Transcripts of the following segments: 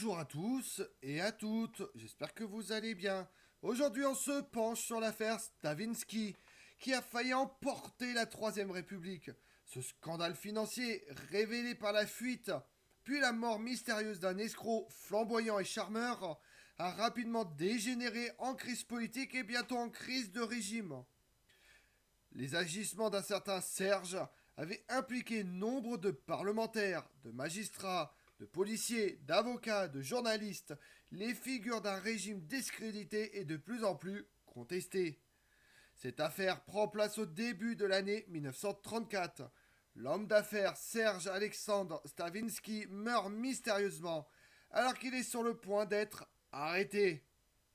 Bonjour à tous et à toutes, j'espère que vous allez bien. Aujourd'hui on se penche sur l'affaire Stavinsky, qui a failli emporter la Troisième République. Ce scandale financier révélé par la fuite, puis la mort mystérieuse d'un escroc flamboyant et charmeur, a rapidement dégénéré en crise politique et bientôt en crise de régime. Les agissements d'un certain Serge avaient impliqué nombre de parlementaires, de magistrats, de policiers, d'avocats, de journalistes, les figures d'un régime discrédité et de plus en plus contesté. Cette affaire prend place au début de l'année 1934. L'homme d'affaires Serge Alexandre Stavinsky meurt mystérieusement alors qu'il est sur le point d'être arrêté.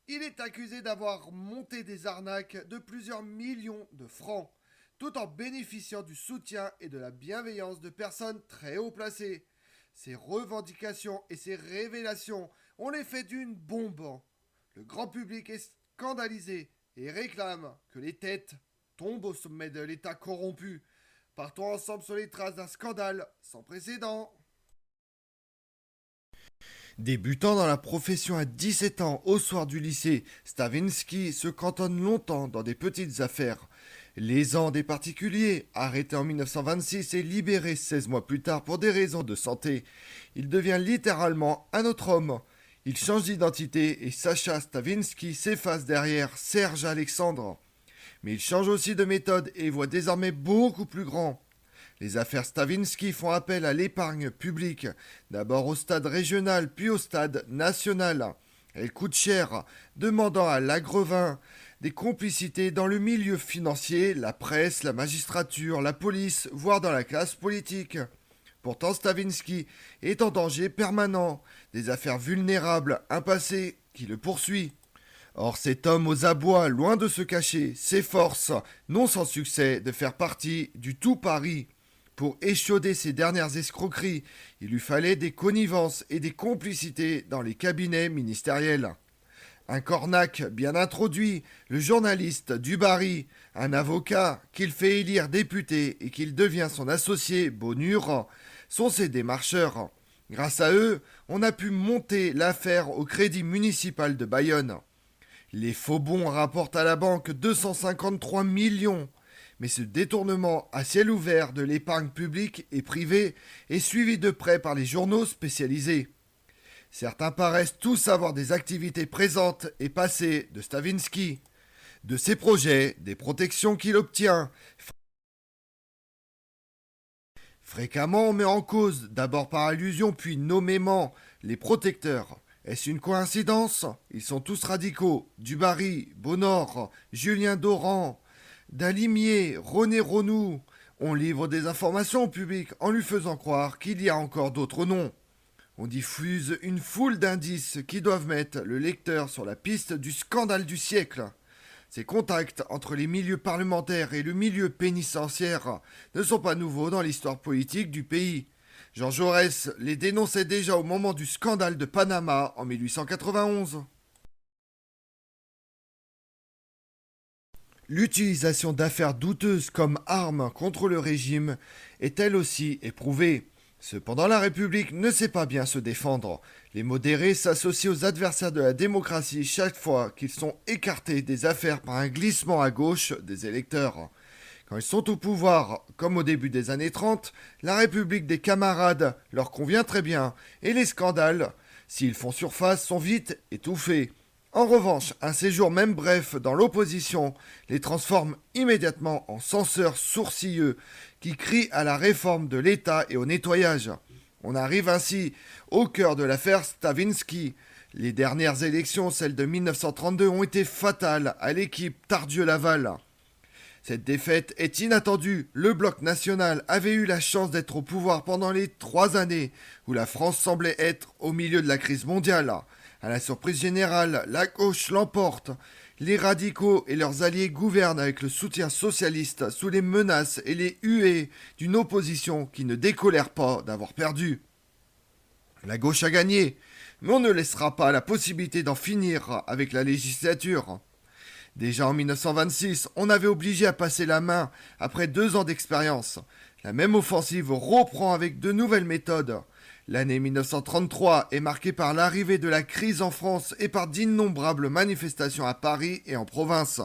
Il est accusé d'avoir monté des arnaques de plusieurs millions de francs, tout en bénéficiant du soutien et de la bienveillance de personnes très haut placées. Ses revendications et ses révélations ont l'effet d'une bombe. Le grand public est scandalisé et réclame que les têtes tombent au sommet de l'État corrompu. Partons ensemble sur les traces d'un scandale sans précédent. Débutant dans la profession à 17 ans au soir du lycée, Stavinsky se cantonne longtemps dans des petites affaires. Lésant des particuliers, arrêté en 1926 et libéré 16 mois plus tard pour des raisons de santé, il devient littéralement un autre homme. Il change d'identité et Sacha Stavinsky s'efface derrière Serge Alexandre. Mais il change aussi de méthode et voit désormais beaucoup plus grand. Les affaires Stavinsky font appel à l'épargne publique, d'abord au stade régional puis au stade national. Elles coûtent cher, demandant à l'Agrevin des complicités dans le milieu financier, la presse, la magistrature, la police, voire dans la classe politique. Pourtant, Stavinsky est en danger permanent, des affaires vulnérables, un passé qui le poursuit. Or, cet homme aux abois, loin de se cacher, s'efforce, non sans succès, de faire partie du tout Paris. Pour échauder ces dernières escroqueries, il lui fallait des connivences et des complicités dans les cabinets ministériels. Un cornac bien introduit, le journaliste Dubarry, un avocat qu'il fait élire député et qu'il devient son associé Bonure, sont ses démarcheurs. Grâce à eux, on a pu monter l'affaire au crédit municipal de Bayonne. Les faux bons rapportent à la banque 253 millions. Mais ce détournement à ciel ouvert de l'épargne publique et privée est suivi de près par les journaux spécialisés. Certains paraissent tous avoir des activités présentes et passées de Stavinsky, de ses projets, des protections qu'il obtient. Fréquemment, on met en cause, d'abord par allusion puis nommément, les protecteurs. Est-ce une coïncidence? Ils sont tous radicaux. Dubarry, Bonor, Julien Doran, Dalimier, René Ronou. On livre des informations au public en lui faisant croire qu'il y a encore d'autres noms. On diffuse une foule d'indices qui doivent mettre le lecteur sur la piste du scandale du siècle. Ces contacts entre les milieux parlementaires et le milieu pénitentiaire ne sont pas nouveaux dans l'histoire politique du pays. Jean Jaurès les dénonçait déjà au moment du scandale de Panama en 1891. L'utilisation d'affaires douteuses comme arme contre le régime est elle aussi éprouvée. Cependant, la République ne sait pas bien se défendre. Les modérés s'associent aux adversaires de la démocratie chaque fois qu'ils sont écartés des affaires par un glissement à gauche des électeurs. Quand ils sont au pouvoir, comme au début des années 30, la République des camarades leur convient très bien, et les scandales, s'ils font surface, sont vite étouffés. En revanche, un séjour même bref dans l'opposition les transforme immédiatement en censeurs sourcilleux qui crient à la réforme de l'État et au nettoyage. On arrive ainsi au cœur de l'affaire Stavinsky. Les dernières élections, celles de 1932, ont été fatales à l'équipe Tardieu-Laval. Cette défaite est inattendue. Le bloc national avait eu la chance d'être au pouvoir pendant les 3 années où la France semblait être au milieu de la crise mondiale. À la surprise générale, la gauche l'emporte. Les radicaux et leurs alliés gouvernent avec le soutien socialiste sous les menaces et les huées d'une opposition qui ne décolère pas d'avoir perdu. La gauche a gagné, mais on ne laissera pas la possibilité d'en finir avec la législature. Déjà en 1926, on avait obligé à passer la main après 2 ans d'expérience. La même offensive reprend avec de nouvelles méthodes. L'année 1933 est marquée par l'arrivée de la crise en France et par d'innombrables manifestations à Paris et en province,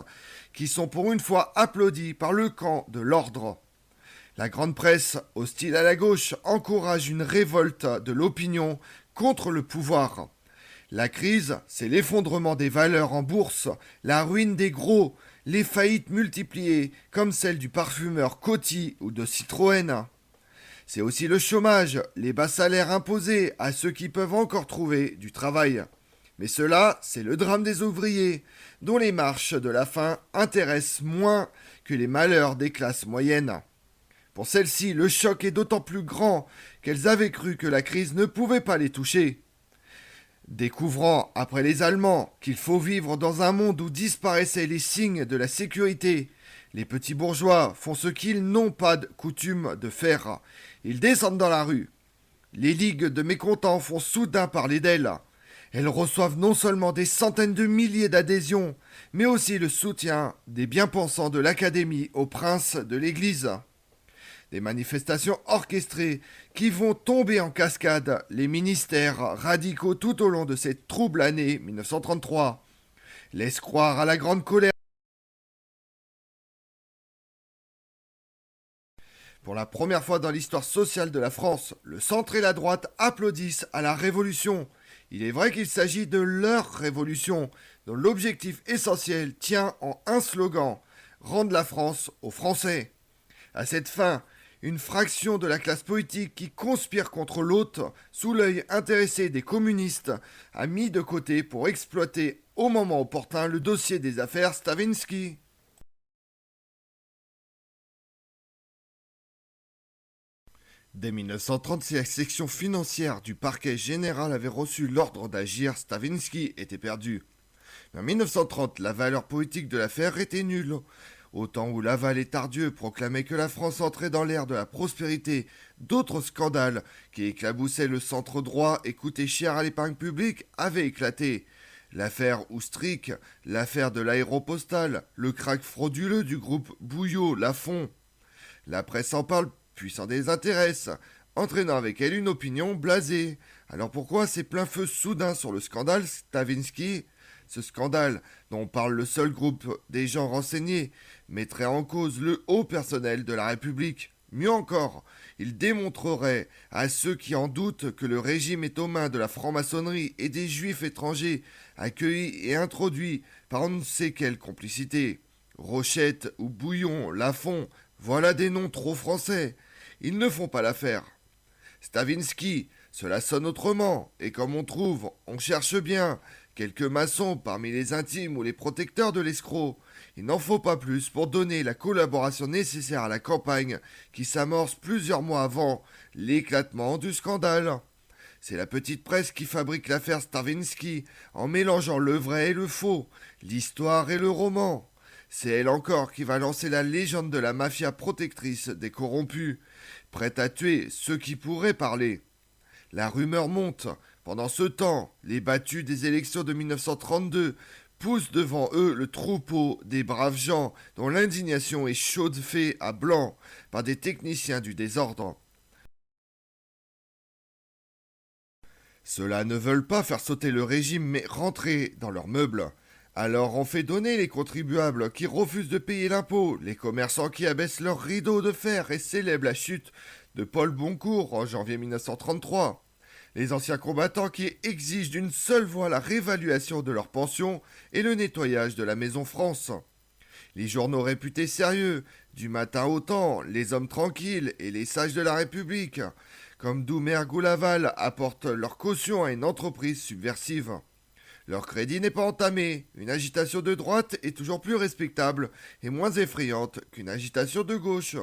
qui sont pour une fois applaudies par le camp de l'ordre. La grande presse, hostile à la gauche, encourage une révolte de l'opinion contre le pouvoir. La crise, c'est l'effondrement des valeurs en bourse, la ruine des gros, les faillites multipliées, comme celle du parfumeur Coty ou de Citroën. C'est aussi le chômage, les bas salaires imposés à ceux qui peuvent encore trouver du travail. Mais cela, c'est le drame des ouvriers, dont les marches de la faim intéressent moins que les malheurs des classes moyennes. Pour celles-ci, le choc est d'autant plus grand qu'elles avaient cru que la crise ne pouvait pas les toucher. Découvrant, après les Allemands, qu'il faut vivre dans un monde où disparaissaient les signes de la sécurité, les petits bourgeois font ce qu'ils n'ont pas de coutume de faire. Ils descendent dans la rue. Les ligues de mécontents font soudain parler d'elles. Elles reçoivent non seulement des centaines de milliers d'adhésions, mais aussi le soutien des bien-pensants de l'Académie aux princes de l'Église. Des manifestations orchestrées qui vont tomber en cascade les ministères radicaux tout au long de cette trouble année 1933. Laisse croire à la grande colère. Pour la première fois dans l'histoire sociale de la France, le centre et la droite applaudissent à la Révolution. Il est vrai qu'il s'agit de leur révolution, dont l'objectif essentiel tient en un slogan, rendre la France aux Français. À cette fin, une fraction de la classe politique qui conspire contre l'autre, sous l'œil intéressé des communistes, a mis de côté pour exploiter au moment opportun le dossier des affaires Stavinsky. Dès 1930, la section financière du parquet général avait reçu l'ordre d'agir, Stavinsky était perdu. Mais en 1930, la valeur politique de l'affaire était nulle. Au temps où Laval et Tardieu proclamaient que la France entrait dans l'ère de la prospérité, d'autres scandales qui éclaboussaient le centre droit et coûtaient cher à l'épargne publique avaient éclaté. L'affaire Oustric, l'affaire de l'aéropostale, le krach frauduleux du groupe Bouillot-Lafont. La presse en parle puis s'en désintéresse, entraînant avec elle une opinion blasée. Alors pourquoi ces pleins feux soudains sur le scandale Stavinsky? Ce scandale, dont parle le seul groupe des gens renseignés, mettrait en cause le haut personnel de la République. Mieux encore, il démontrerait à ceux qui en doutent que le régime est aux mains de la franc-maçonnerie et des juifs étrangers accueillis et introduits par on ne sait quelle complicité. Rochette ou Bouillon, Lafont, voilà des noms trop français. Ils ne font pas l'affaire. Stavinsky, cela sonne autrement, et comme on trouve, on cherche bien, quelques maçons parmi les intimes ou les protecteurs de l'escroc. Il n'en faut pas plus pour donner la collaboration nécessaire à la campagne qui s'amorce plusieurs mois avant l'éclatement du scandale. C'est la petite presse qui fabrique l'affaire Stavinsky en mélangeant le vrai et le faux, l'histoire et le roman. C'est elle encore qui va lancer la légende de la mafia protectrice des corrompus, prête à tuer ceux qui pourraient parler. La rumeur monte. Pendant ce temps, les battus des élections de 1932 poussent devant eux le troupeau des braves gens dont l'indignation est chauffée à blanc par des techniciens du désordre. Ceux-là ne veulent pas faire sauter le régime mais rentrer dans leurs meubles. Alors on fait donner les contribuables qui refusent de payer l'impôt, les commerçants qui abaissent leurs rideaux de fer et célèbrent la chute de Paul Boncourt en janvier 1933. Les anciens combattants qui exigent d'une seule voix la réévaluation de leur pension et le nettoyage de la Maison France. Les journaux réputés sérieux, du matin au temps, les hommes tranquilles et les sages de la République, comme Doumergue ou Laval, apportent leur caution à une entreprise subversive. Leur crédit n'est pas entamé. Une agitation de droite est toujours plus respectable et moins effrayante qu'une agitation de gauche.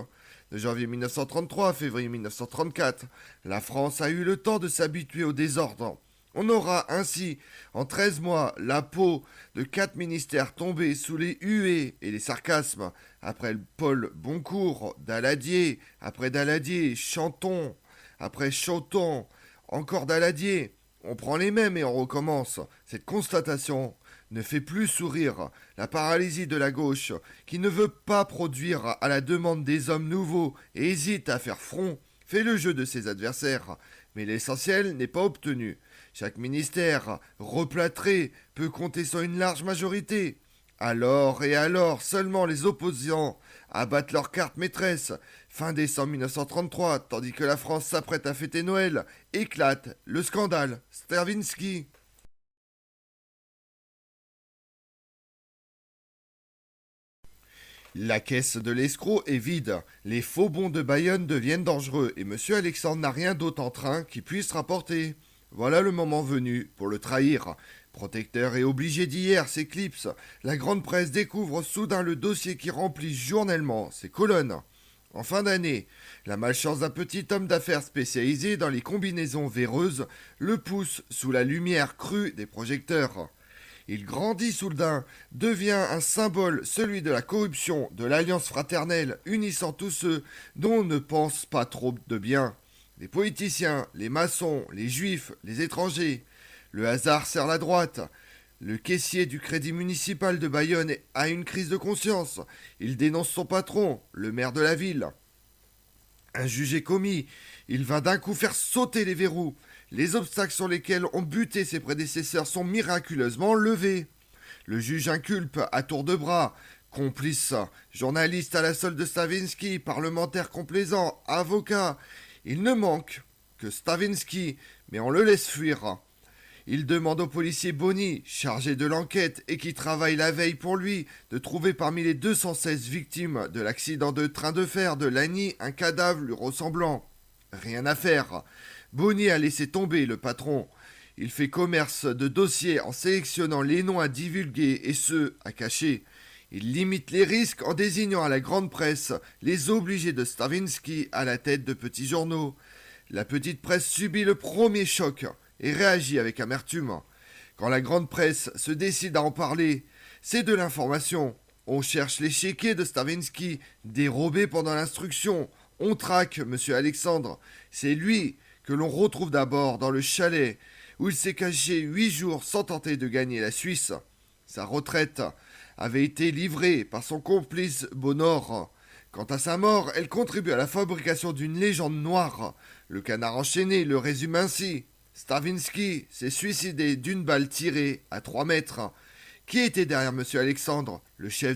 De janvier 1933 à février 1934, la France a eu le temps de s'habituer au désordre. On aura ainsi, en 13 mois, la peau de 4 ministères tombés sous les huées et les sarcasmes. Après Paul Boncourt, Daladier, après Daladier, Chanton, après Chanton, encore Daladier. On prend les mêmes et on recommence. Cette constatation ne fait plus sourire la paralysie de la gauche, qui ne veut pas produire à la demande des hommes nouveaux et hésite à faire front, fait le jeu de ses adversaires. Mais l'essentiel n'est pas obtenu. Chaque ministère, replâtré, peut compter sur une large majorité. Alors et alors, seulement les opposants abattent leur carte maîtresse. Fin décembre 1933, tandis que la France s'apprête à fêter Noël, éclate le scandale Stravinsky. La caisse de l'escroc est vide, les faux bons de Bayonne deviennent dangereux et M. Alexandre n'a rien d'autre en train qui puisse rapporter. Voilà le moment venu pour le trahir. Protecteur et obligé d'hier s'éclipse. La grande presse découvre soudain le dossier qui remplit journellement ses colonnes. En fin d'année, la malchance d'un petit homme d'affaires spécialisé dans les combinaisons véreuses le pousse sous la lumière crue des projecteurs. Il grandit soudain, devient un symbole, celui de la corruption, de l'alliance fraternelle unissant tous ceux dont on ne pense pas trop de bien. Les politiciens, les maçons, les juifs, les étrangers. Le hasard sert la droite. Le caissier du crédit municipal de Bayonne a une crise de conscience. Il dénonce son patron, le maire de la ville. Un jugé commis. Il va d'un coup faire sauter les verrous. Les obstacles sur lesquels ont buté ses prédécesseurs sont miraculeusement levés. Le juge inculpe à tour de bras. Complice, journaliste à la solde de Stravinsky, parlementaire complaisant, avocat. Il ne manque que Stravinsky, mais on le laisse fuir. Il demande au policier Bonny, chargé de l'enquête et qui travaille la veille pour lui, de trouver parmi les 216 victimes de l'accident de train de fer de Lagny un cadavre lui ressemblant. Rien à faire. Bonny a laissé tomber le patron. Il fait commerce de dossiers en sélectionnant les noms à divulguer et ceux à cacher. Il limite les risques en désignant à la grande presse les obligés de Stravinsky à la tête de petits journaux. La petite presse subit le premier choc et réagit avec amertume. Quand la grande presse se décide à en parler, c'est de l'information. On cherche les chéquiers de Stravinsky, dérobés pendant l'instruction. On traque M. Alexandre. C'est lui que l'on retrouve d'abord dans le chalet où il s'est caché 8 jours sans tenter de gagner la Suisse. Sa retraite avait été livrée par son complice Bonor. Quant à sa mort, elle contribue à la fabrication d'une légende noire. Le Canard enchaîné le résume ainsi. Stravinsky s'est suicidé d'une balle tirée à 3 mètres. Qui était derrière M. Alexandre, le chef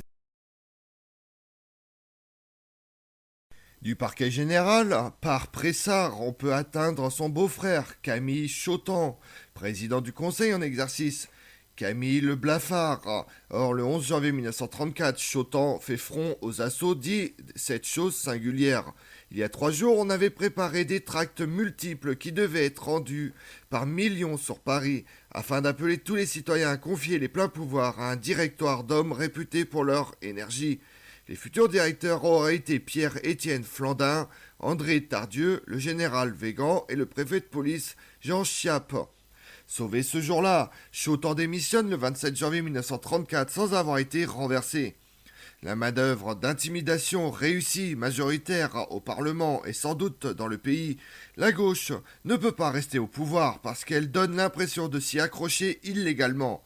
du parquet général? Par Pressard, on peut atteindre son beau-frère, Camille Chautemps, président du conseil en exercice. Camille le Blafard. Or, le 11 janvier 1934, Chautemps fait front aux assauts dit cette chose singulière. Il y a 3 jours, on avait préparé des tracts multiples qui devaient être rendus par millions sur Paris, afin d'appeler tous les citoyens à confier les pleins pouvoirs à un directoire d'hommes réputés pour leur énergie. Les futurs directeurs auraient été Pierre-Étienne Flandin, André Tardieu, le général Végan et le préfet de police Jean Chiappe. Sauvé ce jour-là, Chautemps démissionne le 27 janvier 1934 sans avoir été renversé. La manœuvre d'intimidation réussie, majoritaire au Parlement et sans doute dans le pays, la gauche ne peut pas rester au pouvoir parce qu'elle donne l'impression de s'y accrocher illégalement.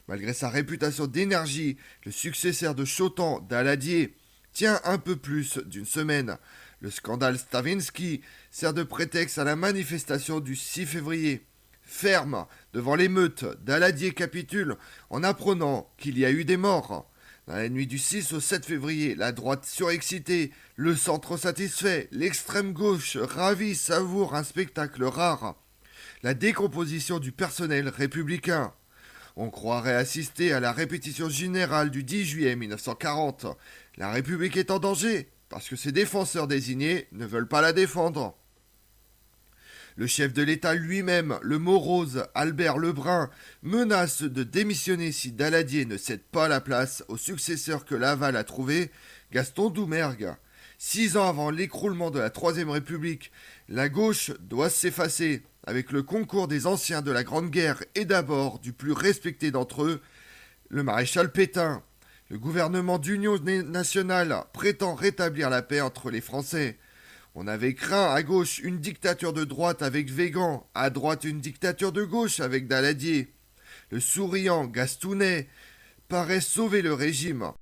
Malgré sa réputation d'énergie, le successeur de Chautemps, Daladier, tient un peu plus d'une semaine. Le scandale Stravinsky sert de prétexte à la manifestation du 6 février. Ferme devant l'émeute, Daladier capitule en apprenant qu'il y a eu des morts. Dans la nuit du 6 au 7 février, la droite surexcitée, le centre satisfait, l'extrême gauche ravie savoure un spectacle rare. La décomposition du personnel républicain. On croirait assister à la répétition générale du 10 juillet 1940. La République est en danger parce que ses défenseurs désignés ne veulent pas la défendre. Le chef de l'État lui-même, le morose Albert Lebrun, menace de démissionner si Daladier ne cède pas la place au successeur que Laval a trouvé, Gaston Doumergue. 6 ans avant l'écroulement de la Troisième République, la gauche doit s'effacer, avec le concours des anciens de la Grande Guerre et d'abord du plus respecté d'entre eux, le maréchal Pétain. Le gouvernement d'union nationale prétend rétablir la paix entre les Français. On avait craint à gauche une dictature de droite avec Végan, à droite une dictature de gauche avec Daladier. Le souriant Gastounet paraît sauver le régime.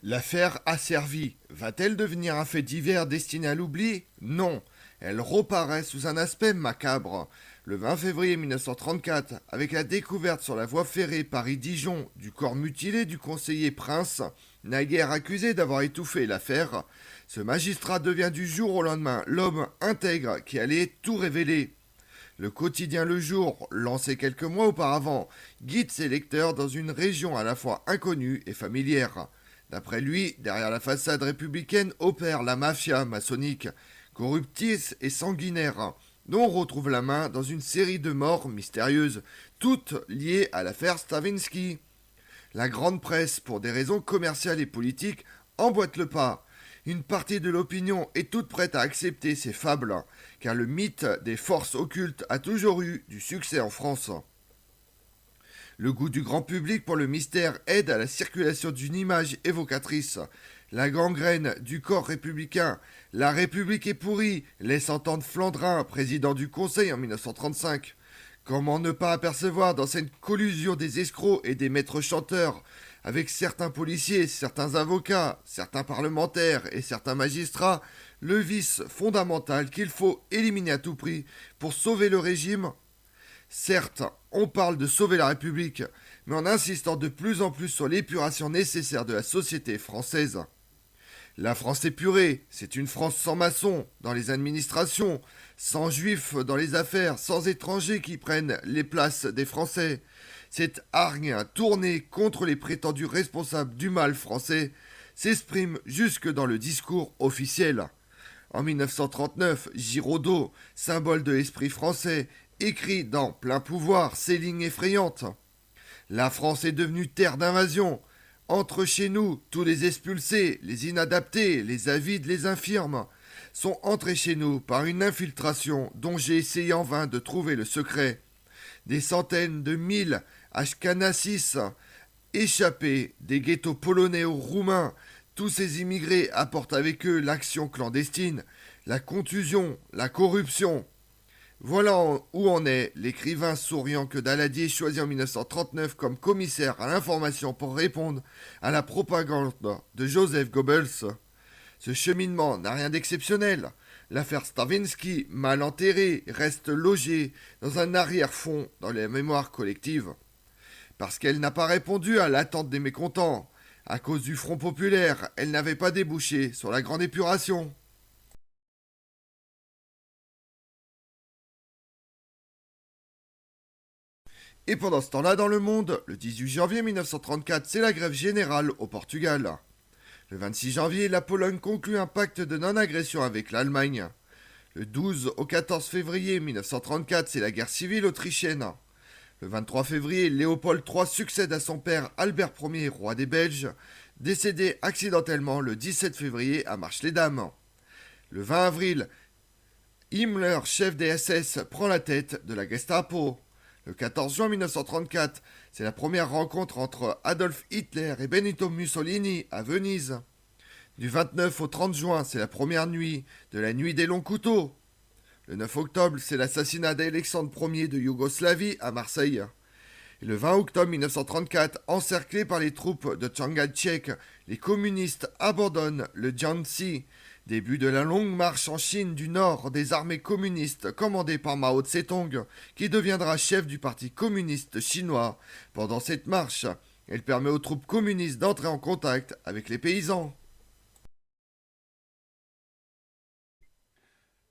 L'affaire a servi. Va-t-elle devenir un fait divers destiné à l'oubli? Non. Elle reparaît sous un aspect macabre. Le 20 février 1934, avec la découverte sur la voie ferrée Paris-Dijon du corps mutilé du conseiller Prince, naguère accusé d'avoir étouffé l'affaire, ce magistrat devient du jour au lendemain l'homme intègre qui allait tout révéler. Le quotidien Le Jour, lancé quelques mois auparavant, guide ses lecteurs dans une région à la fois inconnue et familière. D'après lui, derrière la façade républicaine opère la mafia maçonnique, corruptice et sanguinaire, dont on retrouve la main dans une série de morts mystérieuses, toutes liées à l'affaire Stravinsky. La grande presse, pour des raisons commerciales et politiques, emboîte le pas. Une partie de l'opinion est toute prête à accepter ces fables, car le mythe des forces occultes a toujours eu du succès en France. Le goût du grand public pour le mystère aide à la circulation d'une image évocatrice. La gangrène du corps républicain, la République est pourrie, laisse entendre Flandrin, président du Conseil en 1935. Comment ne pas apercevoir dans cette collusion des escrocs et des maîtres chanteurs, avec certains policiers, certains avocats, certains parlementaires et certains magistrats, le vice fondamental qu'il faut éliminer à tout prix pour sauver le régime? Certes, on parle de sauver la République, mais en insistant de plus en plus sur l'épuration nécessaire de la société française. La France épurée, c'est une France sans maçons dans les administrations, sans juifs dans les affaires, sans étrangers qui prennent les places des Français. Cette hargne tournée contre les prétendus responsables du mal français s'exprime jusque dans le discours officiel. En 1939, Giraudot, symbole de l'esprit français, écrit dans Plein pouvoir ces lignes effrayantes. La France est devenue terre d'invasion. Entre chez nous, tous les expulsés, les inadaptés, les avides, les infirmes, sont entrés chez nous par une infiltration dont j'ai essayé en vain de trouver le secret. Des centaines de mille Ashkenazis échappés des ghettos polonais ou roumains, tous ces immigrés apportent avec eux l'action clandestine, la contusion, la corruption. Voilà où en est l'écrivain souriant que Daladier choisit en 1939 comme commissaire à l'information pour répondre à la propagande de Joseph Goebbels. Ce cheminement n'a rien d'exceptionnel. L'affaire Stravinsky, mal enterrée, reste logée dans un arrière-fond dans la mémoire collective. Parce qu'elle n'a pas répondu à l'attente des mécontents. À cause du Front populaire, elle n'avait pas débouché sur la grande épuration. Et pendant ce temps-là, dans le monde, le 18 janvier 1934, c'est la grève générale au Portugal. Le 26 janvier, la Pologne conclut un pacte de non-agression avec l'Allemagne. Le 12 au 14 février 1934, c'est la guerre civile autrichienne. Le 23 février, Léopold III succède à son père Albert Ier, roi des Belges, décédé accidentellement le 17 février à Marche-les-Dames. Le 20 avril, Himmler, chef des SS, prend la tête de la Gestapo. Le 14 juin 1934, c'est la première rencontre entre Adolf Hitler et Benito Mussolini à Venise. Du 29 au 30 juin, c'est la première nuit de la nuit des longs couteaux. Le 9 octobre, c'est l'assassinat d'Alexandre Ier de Yougoslavie à Marseille. Et le 20 octobre 1934, encerclés par les troupes de Chiang Kai-shek, les communistes abandonnent le Jiangxi. Début de la longue marche en Chine du Nord des armées communistes commandées par Mao Tse-tung, qui deviendra chef du Parti communiste chinois. Pendant cette marche, elle permet aux troupes communistes d'entrer en contact avec les paysans.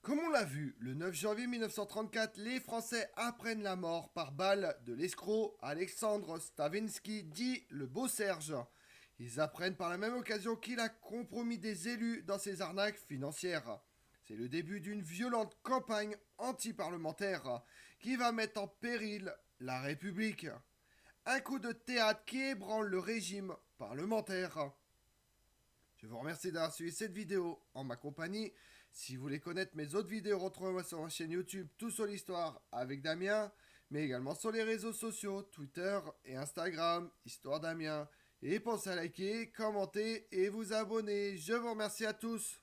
Comme on l'a vu, le 9 janvier 1934, les Français apprennent la mort par balle de l'escroc Alexandre Stravinsky, dit le Beau Serge. Ils apprennent par la même occasion qu'il a compromis des élus dans ses arnaques financières. C'est le début d'une violente campagne anti-parlementaire qui va mettre en péril la République. Un coup de théâtre qui ébranle le régime parlementaire. Je vous remercie d'avoir suivi cette vidéo en ma compagnie. Si vous voulez connaître mes autres vidéos, retrouvez-moi sur ma chaîne YouTube Tout sur l'Histoire avec Damien, mais également sur les réseaux sociaux, Twitter et Instagram, Histoire Damien. Et pensez à liker, commenter et vous abonner. Je vous remercie à tous.